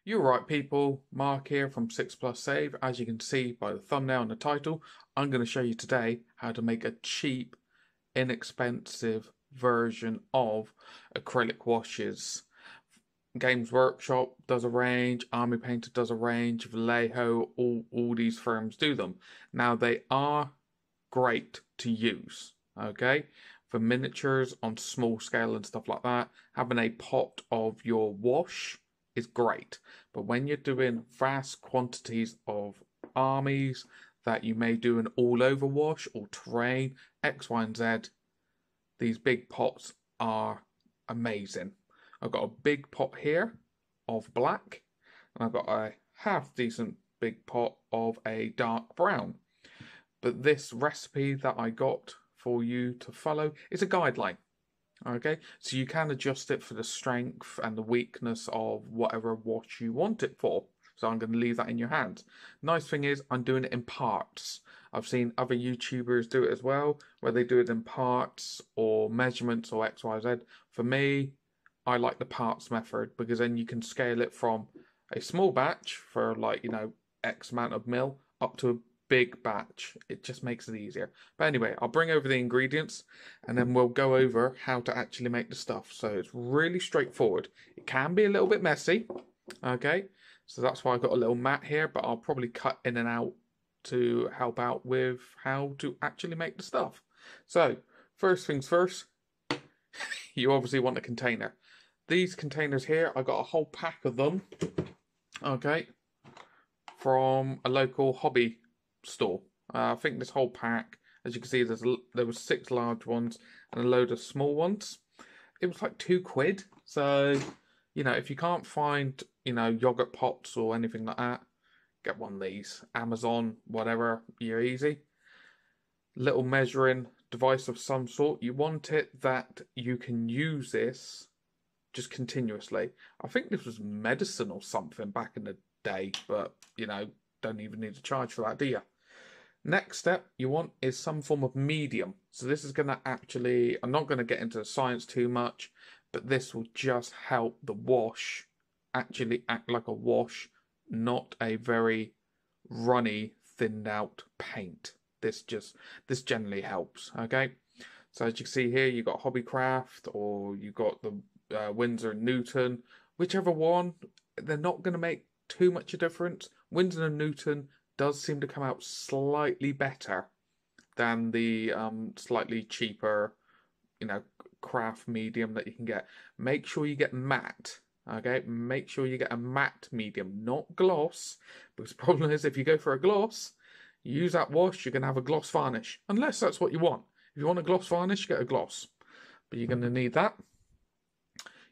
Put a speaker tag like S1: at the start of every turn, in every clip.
S1: You're right, people. Mark here from 6 Plus Save. As you can see by the thumbnail and the title, I'm going to show you today how to make a cheap, inexpensive version of acrylic washes. Games Workshop does a range, Army Painter does a range, Vallejo, all these firms do them. Now, they are great to use, okay? For miniatures on small scale and stuff like that, having a pot of your wash is great. But when you're doing vast quantities of armies that you may do an all over wash or terrain, X, Y, and Z, these big pots are amazing. I've got a big pot here of black, and I've got a half decent big pot of a dark brown. But this recipe that I got for you to follow is a guideline. Okay, so you can adjust it for the strength and the weakness of whatever wash you want it for. So I'm going to leave that in your hands. Nice thing is I'm doing it in parts. I've seen other YouTubers do it as well, where they do it in parts or measurements or X, Y, Z. For me, I like the parts method because then you can scale it from a small batch for X amount of mil up to a big batch. It just makes it easier. But anyway, I'll bring over the ingredients and then we'll go over how to actually make the stuff. So it's really straightforward. It can be a little bit messy, okay? So that's why I've got a little mat here, but I'll probably cut in and out to help out with how to actually make the stuff. So first things first, you obviously want a container. These containers here, I got a whole pack of them, okay, from a local hobby store. I think this whole pack, as you can see, there was 6 large ones and a load of small ones. It was like £2. So, if you can't find, yogurt pots or anything like that, get one of these. Amazon, whatever, you're easy. Little measuring device of some sort. You want it that you can use this just continuously. I think this was medicine or something back in the day, but, don't even need to charge for that, do you? Next step you want is some form of medium. So this is going to actually, I'm not going to get into the science too much, but this will just help the wash actually act like a wash, not a very runny, thinned out paint. This generally helps, okay? So as you can see here, you've got Hobbycraft or you've got the Winsor & Newton. Whichever one, they're not going to make too much a difference. Winsor & Newton does seem to come out slightly better than the slightly cheaper, craft medium that you can get. Make sure you get matte, okay? Make sure you get a matte medium, not gloss, because the problem is if you go for a gloss, you use that wash, you're going to have a gloss varnish, unless that's what you want. If you want a gloss varnish, get a gloss, but you're going to need that.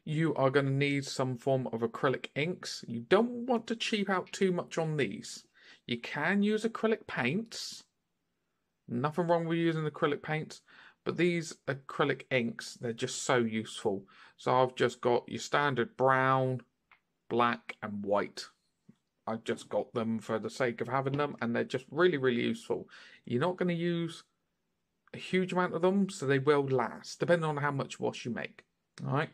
S1: You are going to need some form of acrylic inks. You don't want to cheap out too much on these. You can use acrylic paints. Nothing wrong with using acrylic paints. But these acrylic inks, they're just so useful. So I've just got your standard brown, black and white. I've just got them for the sake of having them. And they're just really, really useful. You're not going to use a huge amount of them. So they will last, depending on how much wash you make. All right.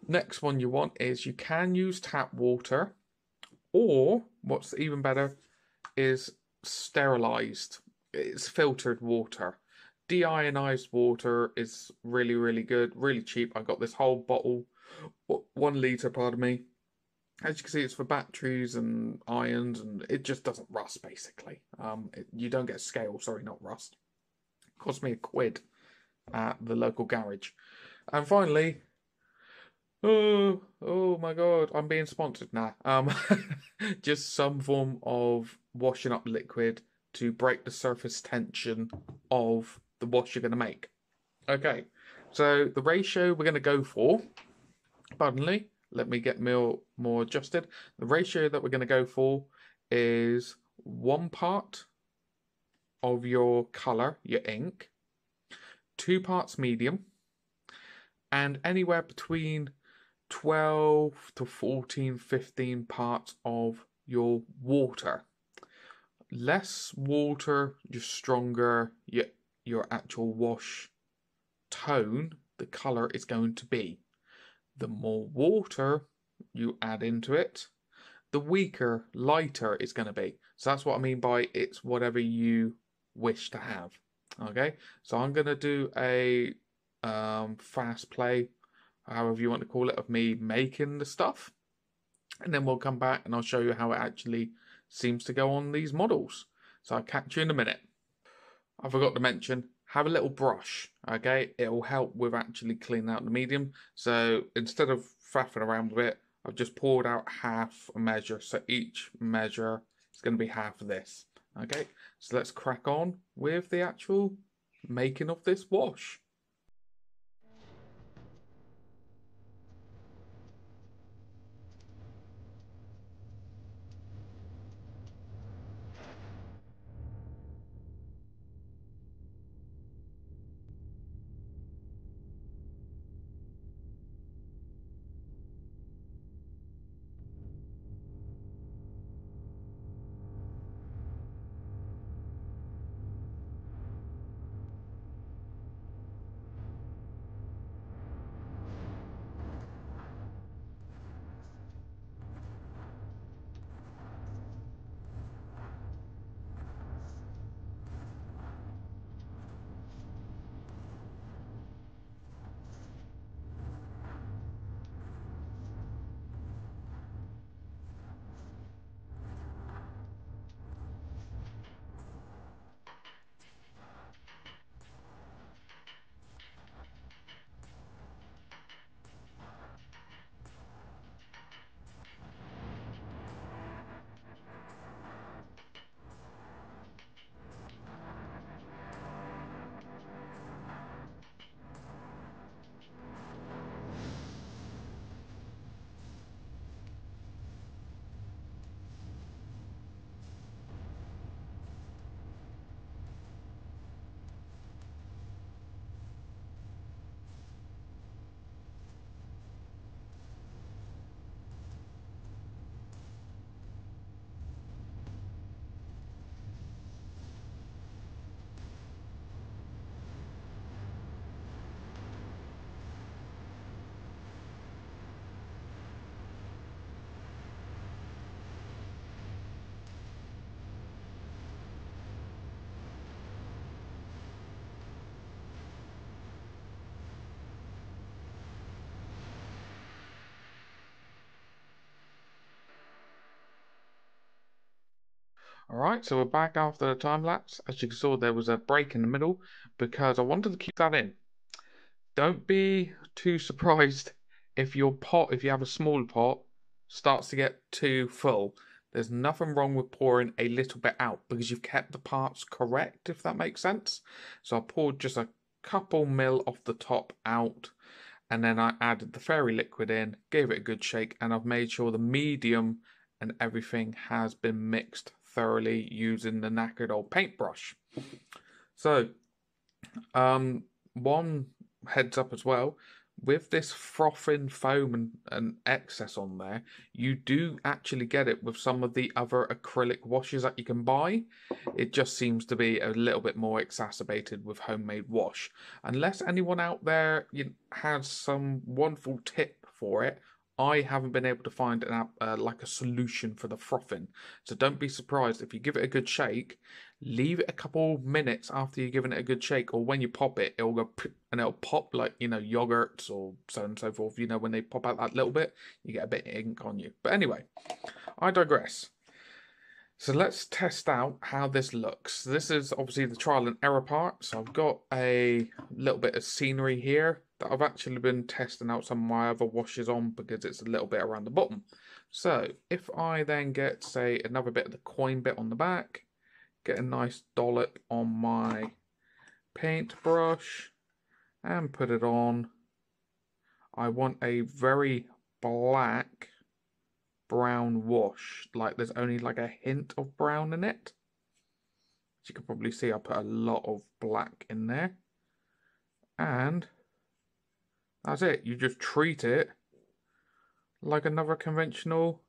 S1: Next one you want is you can use tap water. Or, what's even better, is sterilized. It's filtered water. Deionized water is really, really good, really cheap. I got this whole bottle, 1 litre, pardon me. As you can see, it's for batteries and ions, and it just doesn't rust, basically. You don't get scale, sorry, not rust. It cost me £1 at the local garage. And finally, oh my God, I'm being sponsored now. Just some form of washing up liquid to break the surface tension of the wash you're going to make. Okay, so the ratio we're going to go for, pardon me, let me get more adjusted. The ratio that we're going to go for is 1 part of your colour, your ink, 2 parts medium, and anywhere between 12 to 14, 15 parts of your water. Less water, just stronger your actual wash tone, the colour is going to be. The more water you add into it, the weaker, lighter it's going to be. So that's what I mean by it's whatever you wish to have. Okay, so I'm going to do a fast play, however you want to call it, of me making the stuff. And then we'll come back and I'll show you how it actually seems to go on these models. So I'll catch you in a minute. I forgot to mention, have a little brush, okay? It will help with actually cleaning out the medium. So instead of faffing around with it, I've just poured out half a measure. So each measure is going to be half of this, okay? So let's crack on with the actual making of this wash. Alright, so we're back after the time lapse. As you saw, there was a break in the middle because I wanted to keep that in. Don't be too surprised if your pot, if you have a small pot, starts to get too full. There's nothing wrong with pouring a little bit out because you've kept the parts correct, if that makes sense. So I poured just a couple mil off the top out, and then I added the fairy liquid in, gave it a good shake, and I've made sure the medium and everything has been mixed thoroughly using the knackered old paintbrush. So, one heads up as well, with this frothing foam and excess on there, you do actually get it with some of the other acrylic washes that you can buy. It just seems to be a little bit more exacerbated with homemade wash. Unless anyone out there has some wonderful tip for it, I haven't been able to find like a solution for the frothing. So don't be surprised if you give it a good shake. Leave it a couple minutes after you've given it a good shake, or when you pop it, it'll go and it'll pop like yogurts or so on and so forth. When they pop out that little bit, you get a bit of ink on you. But anyway, I digress. So let's test out how this looks. This is obviously the trial and error part. So I've got a little bit of scenery here that I've actually been testing out some of my other washes on because it's a little bit around the bottom. So if I then get, say, another bit of the coin bit on the back, get a nice dollop on my paintbrush and put it on. I want a very black brown wash, like there's only like a hint of brown in it. As you can probably see, I put a lot of black in there, and that's it. You just treat it like another conventional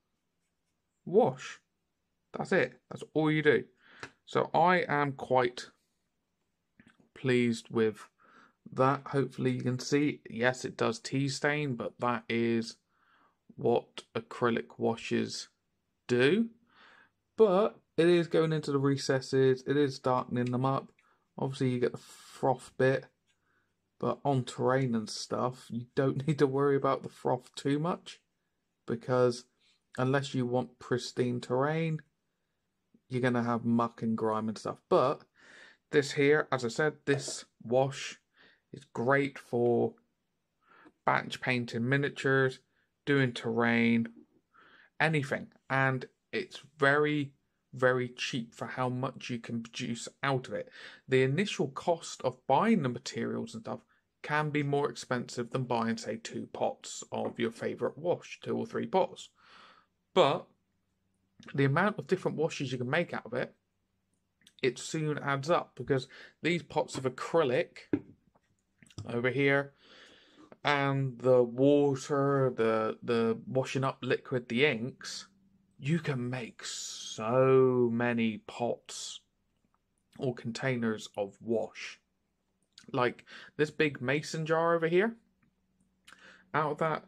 S1: wash. That's it. That's all you do. So I am quite pleased with that. Hopefully you can see, yes, it does tea stain, but that is what acrylic washes do, but it is going into the recesses, it is darkening them up. Obviously you get the froth bit, but on terrain and stuff, you don't need to worry about the froth too much, because unless you want pristine terrain, you're going to have muck and grime and stuff. But this here, as I said, this wash is great for batch painting miniatures, doing terrain, anything. And it's very, very cheap for how much you can produce out of it. The initial cost of buying the materials and stuff can be more expensive than buying, say, 2 pots of your favourite wash, 2 or 3 pots. But the amount of different washes you can make out of it, it soon adds up, because these pots of acrylic over here and the water, the washing up liquid, the inks, you can make so many pots or containers of wash. Like this big mason jar over here, out of that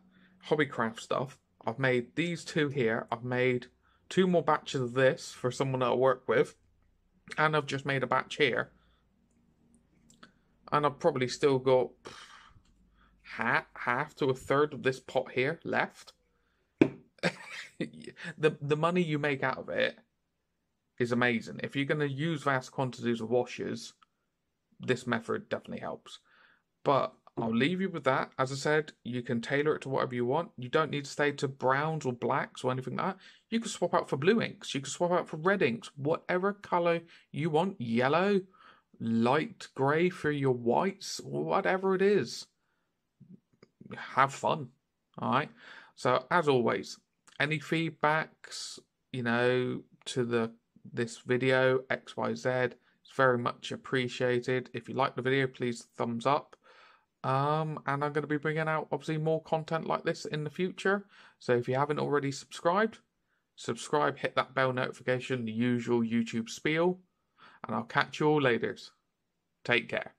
S1: hobbycraft stuff, I've made these 2 here. I've made 2 more batches of this for someone that I work with, and I've just made a batch here, and I've probably still got half to a third of this pot here left. The money you make out of it is amazing. If you're going to use vast quantities of washes, this method definitely helps. But I'll leave you with that. As I said, you can tailor it to whatever you want. You don't need to stay to browns or blacks or anything like that. You can swap out for blue inks. You can swap out for red inks. Whatever colour you want. Yellow, light grey for your whites, whatever it is. Have fun. Alright? So, as always, any feedbacks, to this video, XYZ, it's very much appreciated. If you like the video, please thumbs up. And I'm going to be bringing out obviously more content like this in the future. So if you haven't already subscribed, hit that bell notification, the usual YouTube spiel, and I'll catch you all later. Take care.